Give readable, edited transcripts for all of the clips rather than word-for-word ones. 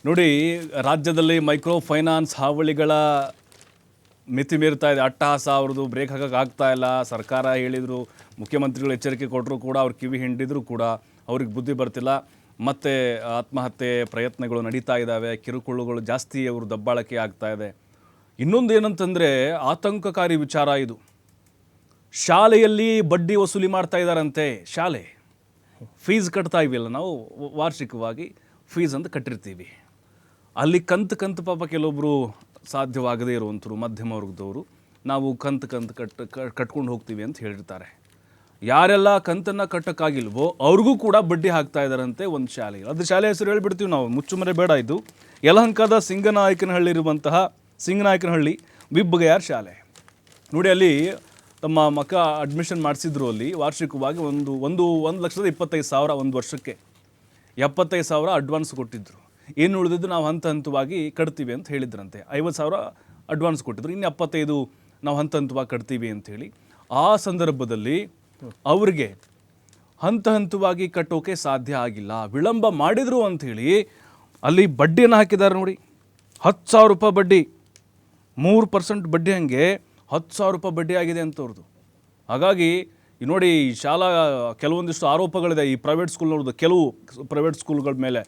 ನೋಡಿ, ರಾಜ್ಯದಲ್ಲಿ micro finance ಹಾವಳಿಗಳ ಮಿತಿ ಮೀರ್ತಾ ಇದೆ. ಅಟ್ಟಹಾಸ ಅವ್ರದ್ದು ಬ್ರೇಕ್ ಹಾಕೋಕ್ಕಾಗ್ತಾ ಇಲ್ಲ. ಸರ್ಕಾರ ಹೇಳಿದರು, ಮುಖ್ಯಮಂತ್ರಿಗಳು ಎಚ್ಚರಿಕೆ ಕೊಟ್ಟರು ಕೂಡ, ಅವ್ರು ಕಿವಿ ಹಿಂಡಿದ್ರು ಕೂಡ ಅವ್ರಿಗೆ ಬುದ್ಧಿ ಬರ್ತಿಲ್ಲ. ಮತ್ತು ಆತ್ಮಹತ್ಯೆ ಪ್ರಯತ್ನಗಳು ನಡೀತಾ ಇದ್ದಾವೆ. ಕಿರುಕುಳುಗಳು ಜಾಸ್ತಿ ಅವರು ದಬ್ಬಾಳಕೆ ಆಗ್ತಾ ಇದೆ. ಇನ್ನೊಂದು ಏನಂತಂದರೆ ಆತಂಕಕಾರಿ ವಿಚಾರ ಇದು. ಶಾಲೆಯಲ್ಲಿ ಬಡ್ಡಿ ವಸೂಲಿ ಮಾಡ್ತಾ ಇದ್ದಾರಂತೆ. ಶಾಲೆ ಫೀಸ್ ಕಟ್ತಾ ಇವಿಲ್ಲ, ನಾವು ವಾರ್ಷಿಕವಾಗಿ ಫೀಸ್ ಅಂತ ಕಟ್ಟಿರ್ತೀವಿ. ಅಲ್ಲಿ ಕಂತು ಪಾಪ ಕೆಲವೊಬ್ಬರು ಸಾಧ್ಯವಾಗದೇ ಇರುವಂಥವ್ರು, ಮಧ್ಯಮ ವರ್ಗದವರು, ನಾವು ಕಂತು ಕಟ್ಕೊಂಡು ಹೋಗ್ತೀವಿ ಅಂತ ಹೇಳಿರ್ತಾರೆ. ಯಾರೆಲ್ಲ ಕಂತನ್ನು ಕಟ್ಟೋಕ್ಕಾಗಿಲ್ವೋ ಅವ್ರಿಗೂ ಕೂಡ ಬಡ್ಡಿ ಹಾಕ್ತಾ ಇದ್ದಾರಂತೆ ಒಂದು ಶಾಲೆ. ಅದು ಶಾಲೆ ಹೆಸರು ಹೇಳಿಬಿಡ್ತೀವಿ ನಾವು, ಮುಚ್ಚುಮರೆ ಬೇಡ. ಇದು ಯಲಹಂಕದ ಸಿಂಗನಾಯಕನಹಳ್ಳಿ ಇರುವಂತಹ ಸಿಂಗನಾಯಕನಹಳ್ಳಿ ವಿಬ್ಗಯಾರ್ ಶಾಲೆ. ನೋಡಿ, ಅಲ್ಲಿ ತಮ್ಮ ಮಕ್ಕ ಅಡ್ಮಿಷನ್ ಮಾಡಿಸಿದ್ರು. ಅಲ್ಲಿ ವಾರ್ಷಿಕವಾಗಿ ಒಂದು 1,25,000 ಒಂದು ವರ್ಷಕ್ಕೆ, 75,000 ಅಡ್ವಾನ್ಸ್ ಕೊಟ್ಟಿದ್ದರು. ಏನು ಉಳಿದಿದ್ದು ನಾವು ಹಂತವಾಗಿ ಕಟ್ತೀವಿ ಅಂತ ಹೇಳಿದ್ರಂತೆ. 50,000 ಅಡ್ವಾನ್ಸ್ ಕೊಟ್ಟಿದ್ರು, ಇನ್ನು 75 ನಾವು ಹಂತವಾಗಿ ಕಟ್ತೀವಿ ಅಂಥೇಳಿ. ಆ ಸಂದರ್ಭದಲ್ಲಿ ಅವ್ರಿಗೆ ಹಂತವಾಗಿ ಕಟ್ಟೋಕೆ ಸಾಧ್ಯ ಆಗಿಲ್ಲ, ವಿಳಂಬ ಮಾಡಿದರು ಅಂಥೇಳಿ ಅಲ್ಲಿ ಬಡ್ಡಿಯನ್ನು ಹಾಕಿದ್ದಾರೆ. ನೋಡಿ, 10,000 ರೂಪಾಯಿ ಬಡ್ಡಿ, 3% ಬಡ್ಡಿ, ಹಾಗೆ 10,000 ರೂಪಾಯಿ ಬಡ್ಡಿ ಆಗಿದೆ ಅಂತವ್ರದ್ದು. ಹಾಗಾಗಿ ನೋಡಿ, ಶಾಲಾ ಕೆಲವೊಂದಿಷ್ಟು ಆರೋಪಗಳಿದೆ ಈ ಪ್ರೈವೇಟ್ ಸ್ಕೂಲ್ನವ್ರದ್ದು. ಕೆಲವು ಪ್ರೈವೇಟ್ ಸ್ಕೂಲ್ಗಳ ಮೇಲೆ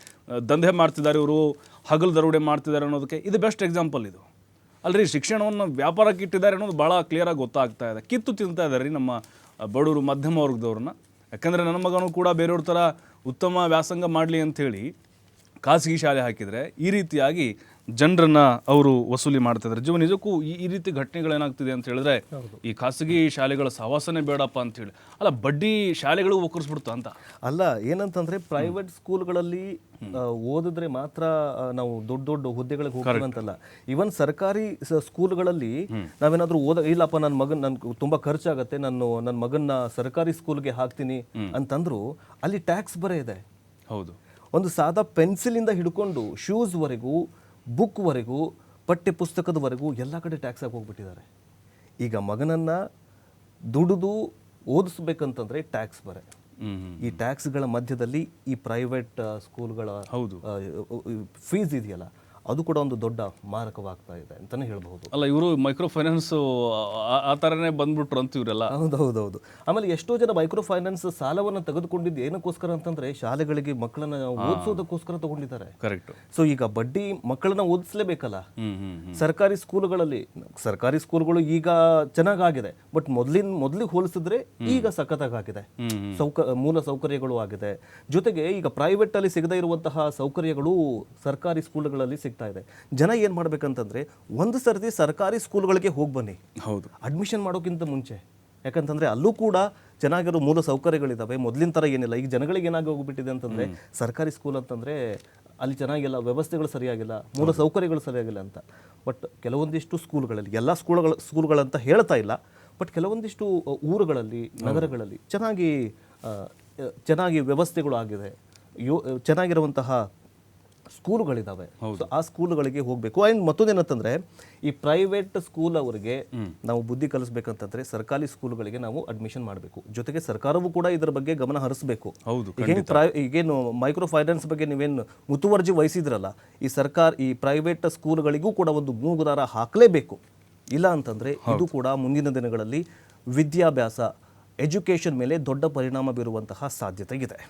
ದಂಧೆ ಮಾಡ್ತಿದ್ದಾರೆ ಇವರು, ಹಗಲು ದರೋಡೆ ಮಾಡ್ತಿದ್ದಾರೆ ಅನ್ನೋದಕ್ಕೆ ಇದು ಬೆಸ್ಟ್ ಎಕ್ಸಾಂಪಲ್. ಇದು ಅಲ್ರಿ, ಶಿಕ್ಷಣವನ್ನು ವ್ಯಾಪಾರಕ್ಕೆ ಇಟ್ಟಿದ್ದಾರೆ ಅನ್ನೋದು ಭಾಳ ಕ್ಲಿಯರಾಗಿ ಗೊತ್ತಾಗ್ತಾ ಇದೆ. ಕಿತ್ತು ತಿಂತಾ ಇದ್ದಾರೆ ರೀ ನಮ್ಮ ಬಡವರು, ಮಧ್ಯಮ ವರ್ಗದವ್ರನ್ನ. ಯಾಕಂದರೆ ನನ್ನ ಮಗನೂ ಕೂಡ ಬೇರೆಯವ್ರ ಥರ ಉತ್ತಮ ವ್ಯಾಸಂಗ ಮಾಡಲಿ ಅಂಥೇಳಿ ಖಾಸಗಿ ಶಾಲೆ ಹಾಕಿದರೆ ಈ ರೀತಿಯಾಗಿ ಜನರನ್ನು ಅವರು ವಸೂಲಿ ಮಾಡ್ತಿದ್ದಾರೆ. ನಿಜಕ್ಕೂ ಈ ರೀತಿ ಘಟನೆಗಳೇನಾಗ್ತಿದೆ ಅಂತ ಹೇಳಿದ್ರೆ ಈ ಖಾಸಗಿ ಶಾಲೆಗಳ ಸಹವಾಸನೆ ಬೇಡಪ್ಪ ಅಂಥೇಳಿ. ಅಲ್ಲ, ಬಡ್ಡಿ ಶಾಲೆಗಳು ಒಕ್ಕರಿಸ್ಬಿಡ್ತಾ ಅಂತ ಅಲ್ಲ, ಏನಂತಂದ್ರೆ ಪ್ರೈವೇಟ್ ಸ್ಕೂಲ್ಗಳಲ್ಲಿ ಓದಿದ್ರೆ ಮಾತ್ರ ನಾವು ದೊಡ್ಡ ಹುದ್ದೆಗಳಿಗೆ ಹೋಗ್ತೀವಿ ಅಂತಲ್ಲ. ಇವನ್ ಸರ್ಕಾರಿ ಸ್ಕೂಲ್ಗಳಲ್ಲಿ ನಾವೇನಾದ್ರೂ ಇಲ್ಲಪ್ಪ, ನನ್ ತುಂಬಾ ಖರ್ಚಾಗತ್ತೆ, ನನ್ನ ಮಗನ್ನ ಸರ್ಕಾರಿ ಸ್ಕೂಲ್ಗೆ ಹಾಕ್ತೀನಿ ಅಂತಂದ್ರು ಅಲ್ಲಿ ಟ್ಯಾಕ್ಸ್ ಬರೇ ಇದೆ. ಹೌದು, ಒಂದು ಸಾದಾ ಪೆನ್ಸಿಲಿಂದ ಹಿಡ್ಕೊಂಡು ಶೂಸ್ವರೆಗೂ, ಬುಕ್ವರೆಗೂ, ಪಠ್ಯ ಪುಸ್ತಕದವರೆಗೂ ಎಲ್ಲ ಕಡೆ ಟ್ಯಾಕ್ಸ್ ಆಗಿ ಹೋಗ್ಬಿಟ್ಟಿದ್ದಾರೆ. ಈಗ ಮಗನನ್ನು ದುಡಿದು ಓದಿಸ್ಬೇಕಂತಂದರೆ ಟ್ಯಾಕ್ಸ್ ಬರೆ. ಈ ಟ್ಯಾಕ್ಸ್ಗಳ ಮಧ್ಯದಲ್ಲಿ ಈ ಪ್ರೈವೇಟ್ ಸ್ಕೂಲ್ಗಳ ಫೀಸ್ ಇದೆಯಲ್ಲ, ಅದು ಕೂಡ ಒಂದು ದೊಡ್ಡ ಮಾರಕವಾಗ್ತಾ ಇದೆ ಅಂತಲೇ ಹೇಳ್ಬಹುದು. ಅಲ್ಲ, ಇವರು ಮೈಕ್ರೋ ಫೈನಾನ್ಸ್ ಆ ಥರನೇ ಬಂದ್ಬಿಟ್ರು ಅಂತ ಇವರೆಲ್ಲ. ಹೌದೌದು. ಆಮೇಲೆ ಎಷ್ಟೋ ಜನ ಮೈಕ್ರೋ ಫೈನಾನ್ಸ್ ಸಾಲವನ್ನು ತೆಗೆದುಕೊಂಡಿದ್ದು ಏನಕ್ಕೋಸ್ಕರ ಅಂತಂದ್ರೆ ಶಾಲೆಗಳಿಗೆ ಮಕ್ಕಳನ್ನ ಓದಿಸೋದಕ್ಕೋಸ್ಕರ ತಗೊಂಡಿದ್ದಾರೆ. ಕರೆಕ್ಟ್. ಸೊ ಈಗ ಬಡ್ಡಿ ಮಕ್ಕಳನ್ನ ಓದಿಸ್ಲೇಬೇಕಲ್ಲ. ಸರ್ಕಾರಿ ಸ್ಕೂಲ್ಗಳು ಈಗ ಚೆನ್ನಾಗಾಗಿದೆ, ಬಟ್ ಮೊದಲಿಗೆ ಹೋಲಿಸಿದ್ರೆ ಈಗ ಸಖತ್ತಾಗಿದೆ. ಮೂಲ ಸೌಕರ್ಯಗಳು ಆಗಿದೆ. ಜೊತೆಗೆ ಈಗ ಪ್ರೈವೇಟ್ ಅಲ್ಲಿ ಸಿಗದೇ ಇರುವಂತಹ ಸೌಕರ್ಯಗಳು ಸರ್ಕಾರಿ ಸ್ಕೂಲ್ಗಳಲ್ಲಿ ಸಿಗ್ತಾ ಇದೆ. ಜನ ಏನ್ ಮಾಡ್ಬೇಕಂತಂದ್ರೆ ಒಂದು ಸರ್ತಿ ಸರ್ಕಾರಿ ಸ್ಕೂಲ್ಗಳಿಗೆ ಹೋಗಿ ಬನ್ನಿ, ಹೌದು, ಅಡ್ಮಿಷನ್ ಮಾಡೋಕ್ಕಿಂತ ಮುಂಚೆ. ಯಾಕಂತಂದ್ರೆ ಅಲ್ಲೂ ಕೂಡ ಚೆನ್ನಾಗಿರೋ ಮೂಲ ಸೌಕರ್ಯಗಳಿದಾವೆ. ಮೊದಲಿನ ತರ ಏನಿಲ್ಲ. ಈಗ ಜನಗಳಿಗೆ ಏನಾಗಿ ಹೋಗ್ಬಿಟ್ಟಿದೆ ಅಂತಂದ್ರೆ ಸರ್ಕಾರಿ ಸ್ಕೂಲ್ ಅಂತಂದ್ರೆ ಅಲ್ಲಿ ಚೆನ್ನಾಗಿಲ್ಲ, ವ್ಯವಸ್ಥೆಗಳು ಸರಿಯಾಗಿಲ್ಲ, ಮೂಲ ಸೌಕರ್ಯಗಳು ಸರಿಯಾಗಿಲ್ಲ ಅಂತ. ಬಟ್ ಕೆಲವೊಂದಿಷ್ಟು ಸ್ಕೂಲ್ಗಳಲ್ಲಿ, ಎಲ್ಲ ಸ್ಕೂಲ್ಗಳಂತ ಹೇಳ್ತಾ ಇಲ್ಲ, ಬಟ್ ಕೆಲವೊಂದಿಷ್ಟು ಊರುಗಳಲ್ಲಿ, ನಗರಗಳಲ್ಲಿ ಚೆನ್ನಾಗಿ ವ್ಯವಸ್ಥೆಗಳು ಆಗಿದೆ, ಚೆನ್ನಾಗಿರುವಂತಹ ಸ್ಕೂಲ್ಗಳಿದಾವೆ. ಆ ಸ್ಕೂಲ್ಗಳಿಗೆ ಹೋಗಬೇಕು. ಆ್ಯಂಡ್ ಮತ್ತೊಂದೇನಂತಂದ್ರೆ ಈ ಪ್ರೈವೇಟ್ ಸ್ಕೂಲ್ ಅವರಿಗೆ ನಾವು ಬುದ್ಧಿ ಕಲಿಸ್ಬೇಕಂತಂದ್ರೆ ಸರ್ಕಾರಿ ಸ್ಕೂಲ್ಗಳಿಗೆ ನಾವು ಅಡ್ಮಿಷನ್ ಮಾಡಬೇಕು. ಜೊತೆಗೆ ಸರ್ಕಾರವೂ ಕೂಡ ಇದರ ಬಗ್ಗೆ ಗಮನ ಹರಿಸಬೇಕು. ಈಗೇನು ಮೈಕ್ರೋ ಫೈನಾನ್ಸ್ ಬಗ್ಗೆ ನೀವೇನು ಮುತುವರ್ಜಿ ವಹಿಸಿದ್ರಲ್ಲ, ಈ ಪ್ರೈವೇಟ್ ಸ್ಕೂಲ್ಗಳಿಗೂ ಕೂಡ ಒಂದು ಮೂಗುದಾರ ಹಾಕಲೇಬೇಕು. ಇಲ್ಲ ಅಂತಂದ್ರೆ ಇದು ಕೂಡ ಮುಂದಿನ ದಿನಗಳಲ್ಲಿ ವಿದ್ಯಾಭ್ಯಾಸ, ಎಜುಕೇಶನ್ ಮೇಲೆ ದೊಡ್ಡ ಪರಿಣಾಮ ಬೀರುವಂತಹ ಸಾಧ್ಯತೆ ಇದೆ.